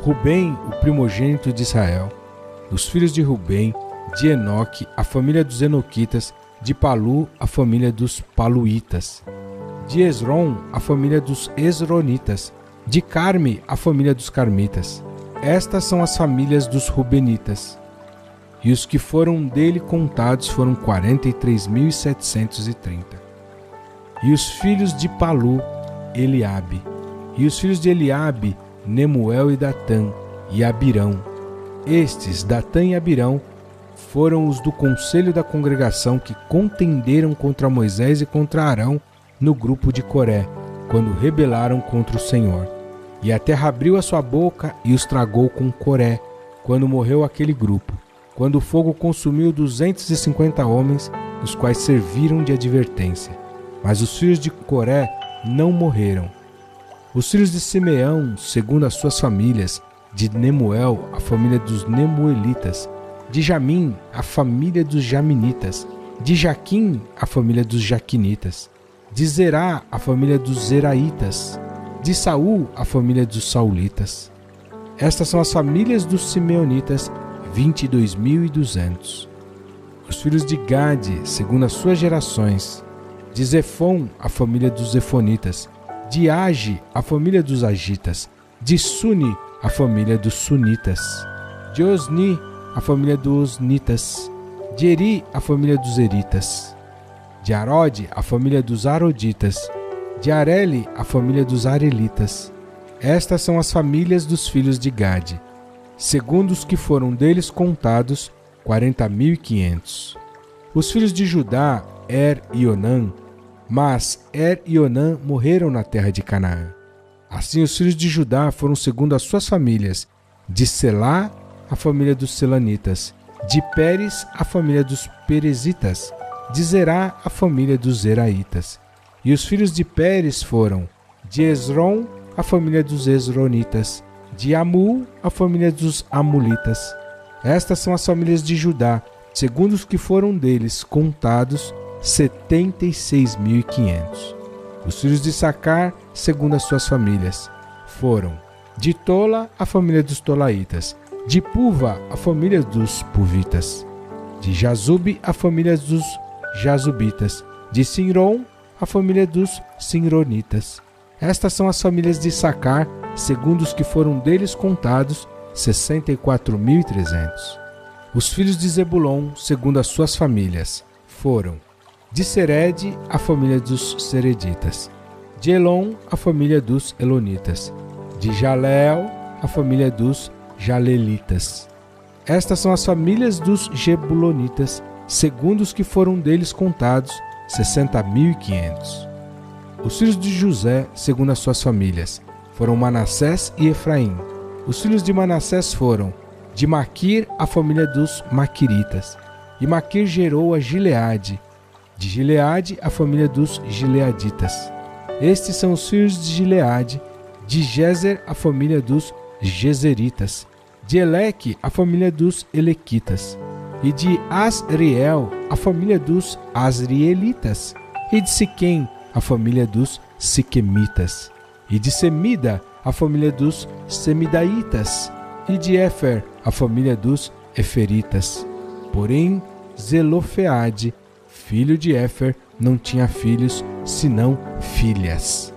Rubem, o primogênito de Israel. Os filhos de Rubem, de Enoque, a família dos Enoquitas, de Palu, a família dos Paluítas, de Esrom, a família dos Esronitas, de Carme, a família dos Carmitas. Estas são as famílias dos Rubenitas. E os que foram dele contados foram 43.730. E os filhos de Palu, Eliabe. E os filhos de Eliabe, Nemuel e Datã, e Abirão. Estes, Datã e Abirão, foram os do conselho da congregação que contenderam contra Moisés e contra Arão no grupo de Coré, quando rebelaram contra o Senhor. E a terra abriu a sua boca e os tragou com Coré, quando morreu aquele grupo, quando o fogo consumiu 250 homens, os quais serviram de advertência. Mas os filhos de Coré não morreram. Os filhos de Simeão, segundo as suas famílias, de Nemuel, a família dos Nemuelitas, de Jamim, a família dos Jaminitas, de Jaquim, a família dos Jaquinitas, de Zerá, a família dos Zeraitas, de Saul, a família dos Saulitas. Estas são as famílias dos Simeonitas, 22.200. Os filhos de Gade, segundo as suas gerações, de Zefon, a família dos Zefonitas, de Age, a família dos Agitas, de Suni, a família dos Sunitas, de Osni, a família dos Osnitas, de Eri, a família dos Eritas, de Arode, a família dos Aroditas, de Areli, a família dos Arelitas. Estas são as famílias dos filhos de Gade, segundo os que foram deles contados, 40.500. Os filhos de Judá, e Onã, mas e Onã morreram na terra de Canaã. Assim os filhos de Judá foram segundo as suas famílias, de Selá, a família dos Selanitas, de Pérez, a família dos Perezitas, de Zerá, a família dos Zeraitas. E os filhos de Pérez foram, de Esrom, a família dos Esronitas, de Amul, a família dos Amulitas. Estas são as famílias de Judá, segundo os que foram deles contados, 76.500. Os filhos de Sacar, segundo as suas famílias, foram, de Tola, a família dos Tolaitas, de Puva, a família dos Puvitas, de Jazube, a família dos Jazubitas, de Sinron, a família dos Sinronitas. Estas são as famílias de Sacar, segundo os que foram deles contados, 64.300. Os filhos de Zebulon, segundo as suas famílias, foram, de Sered, a família dos Sereditas, de Elon, a família dos Elonitas, de Jaleel, a família dos Jalelitas. Estas são as famílias dos Jebulonitas, segundo os que foram deles contados, 60.500. Os filhos de José, segundo as suas famílias, foram Manassés e Efraim. Os filhos de Manassés foram, de Maquir, a família dos Maquiritas, e Maquir gerou a Gileade, de Gileade, a família dos Gileaditas. Estes são os filhos de Gileade, de Jezer, a família dos Jezeritas, de Eleque, a família dos Elequitas, e de Asriel, a família dos Asrielitas, e de Siquém, a família dos Siquemitas, e de Semida, a família dos Semidaitas, e de Éfer, a família dos Eferitas. Porém, Zelofeade, filho de Éfer, não tinha filhos, senão filhas.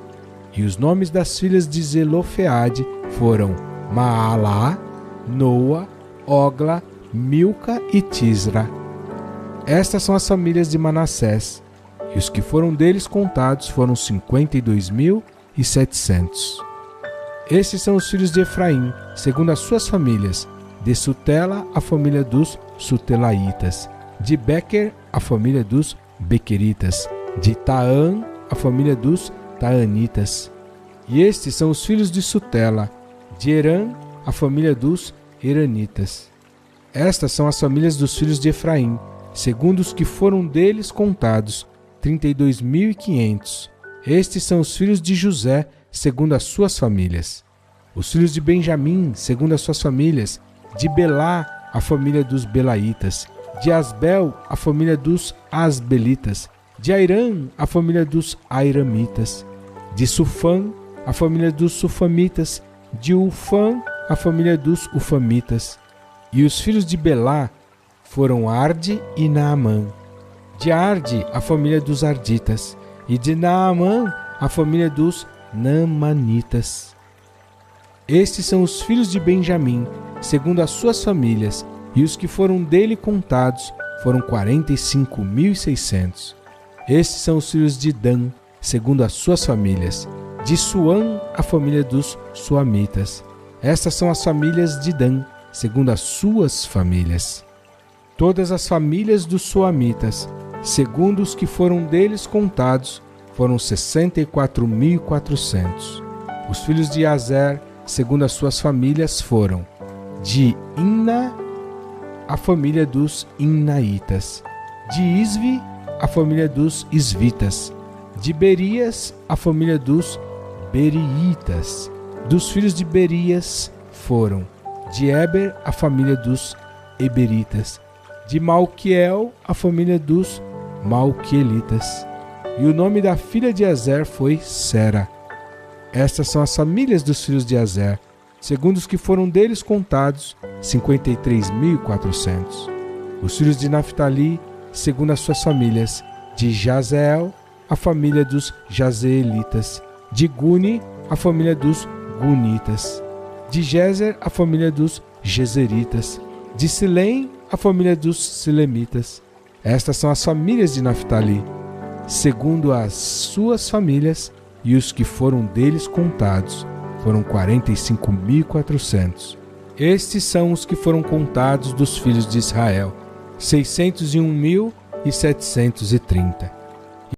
E os nomes das filhas de Zelofeade foram Maalá, Noa, Ogla, Milca e Tisra. Estas são as famílias de Manassés, e os que foram deles contados foram 52.700. Estes são os filhos de Efraim, segundo as suas famílias, de Sutela, a família dos Sutelaitas, de Bequer, a família dos Bequeritas, de Taã, a família dos Taanitas. E estes são os filhos de Sutela, de Herã, a família dos Heranitas. Estas são as famílias dos filhos de Efraim, segundo os que foram deles contados, 32.500. Estes são os filhos de José, segundo as suas famílias. Os filhos de Benjamim, segundo as suas famílias, de Belá, a família dos Belaitas, de Asbel, a família dos Asbelitas, de Airã, a família dos Airamitas, de Sufã, a família dos Sufamitas, de Ufã, a família dos Ufamitas. E os filhos de Belá foram Arde e Naamã. De Arde, a família dos Arditas. E de Naamã, a família dos Naamanitas. Estes são os filhos de Benjamim, segundo as suas famílias, e os que foram dele contados foram 45.600. Estes são os filhos de Dan, segundo as suas famílias. De Suã, a família dos Suamitas. Estas são as famílias de Dan, segundo as suas famílias. Todas as famílias dos Suamitas, segundo os que foram deles contados, foram 64.400. Os filhos de Azer, segundo as suas famílias, foram de Imna, a família dos Imnaitas. De Isvi, a família dos Isvitas. De Berias, a família dos Beriitas. Dos filhos de Berias foram de Eber, a família dos Eberitas. De Malquiel, a família dos Malquielitas. E o nome da filha de Azer foi Sera. Estas são as famílias dos filhos de Azer, segundo os que foram deles contados, 53.400. Os filhos de Naftali, segundo as suas famílias, de Jazeel, a família dos Jazeelitas. De Guni, a família dos Gunitas. De Jezer, a família dos Jezeritas. De Silém, a família dos Silemitas. Estas são as famílias de Naftali, segundo as suas famílias, e os que foram deles contados foram 45.400. Estes são os que foram contados dos filhos de Israel, 601.730.